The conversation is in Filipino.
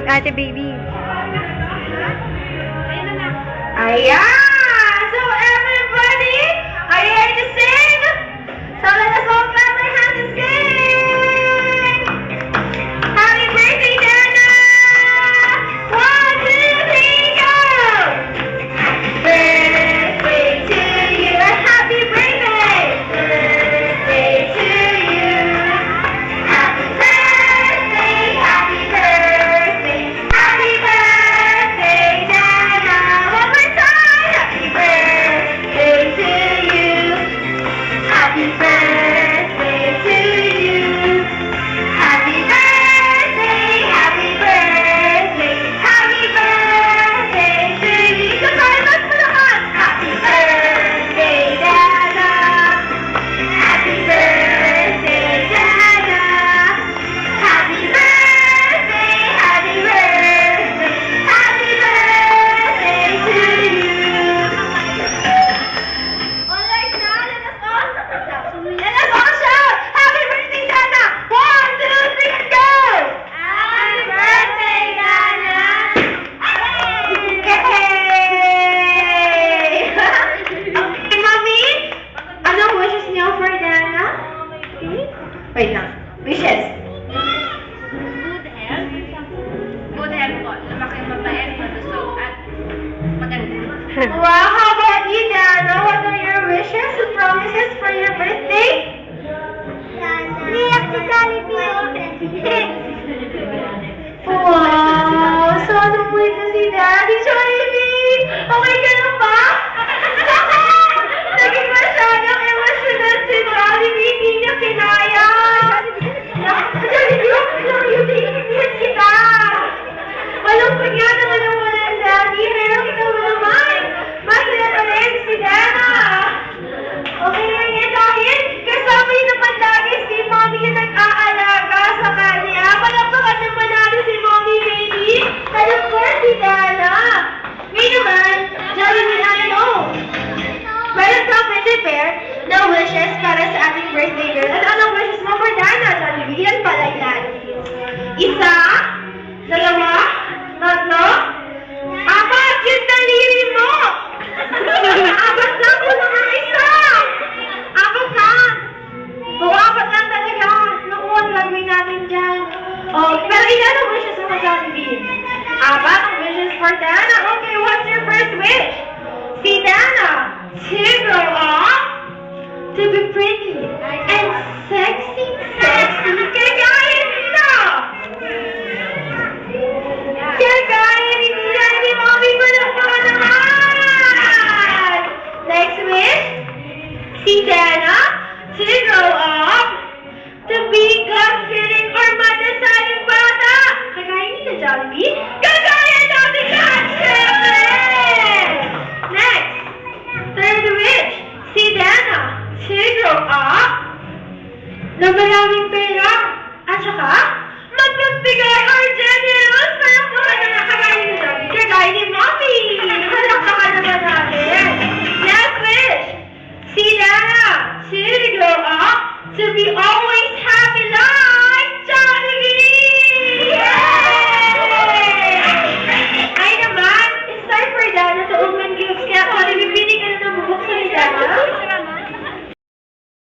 Ate Baby. Ayan! So everybody, are you ready to sing? So let us all clap our hands and sing! Happy birthday, Dana! 1, 2, 3, go! Birthday to you! Happy birthday! Birthday to you! Happy birthday! Happy birthday! Happy birthday, Dana! One more time! Happy birthday to you! Happy birthday to you! Happy birthday! Happy birthday! Happy birthday to you! Kasama mo lahat! Happy birthday, Dana! Happy birthday, Dana! Happy birthday! Happy birthday! Happy birthday to you! Alright na, let us all shout! Happy birthday, Dana! 1, 2, 3, go! Happy birthday, Dana! Yay! Okay, Mommy, anong wishes niyo for Dana? Wait lang. Wishes. Good health po. Lumaki ang mabait, malusog, at maganda. Wow, how about you, Dana? What are your wishes and promises for your birthday? Iyak si Jollibee. Wow, sana po ito si Daddy Jollibee. Okay ka na ba? Naging masyadong emotional si Jollibee. Hindi niya kinaya. Jollibee, iiyak kita. Malungkot nga naman ang walang Daddy, pero ikaw naman. Masaya pa rin si Dana. Okay lang yan dahil kasama niyo naman lagi si Mommy yung nag-aalaga sa kanya. Palakpakan naman natin si Mommy Baby. And of course, si Dana. Ngayon naman, Jollibee, I know. Meron kang prepare na wishes para sa ating birthday girl. At anong wishes mo for Dana, Jollibee? Yan pala yan. Isa, dalawa, tatlo, apat! Yung daliri mo! Apat lang po naman isa! Apat lang! O, apat lang talaga. Naku, ano gagawin natin dyan? Oh, pero ilan ang wishes mo, Jollibee? Apat ang wishes for Dana. Okay, what's your first wish? Si Dana to grow up, to be pretty and sexy. Kagaya nila! Kagaya nila ni Mommy ko na naman! Next wish, si Dana to grow up, to be God-fearing or madasaling bata. Kagaya nila, Jollibee. Kagaya natin lahat, syempre! Next, third wish, si Dana to grow up, na maraming pera, at saka, magbibigay or generous. Palakpakan na kagaya ni Jollibee. Kagaya ni Mommy. Palakpakan naman natin. Next wish, si Dana to grow up, to be always happy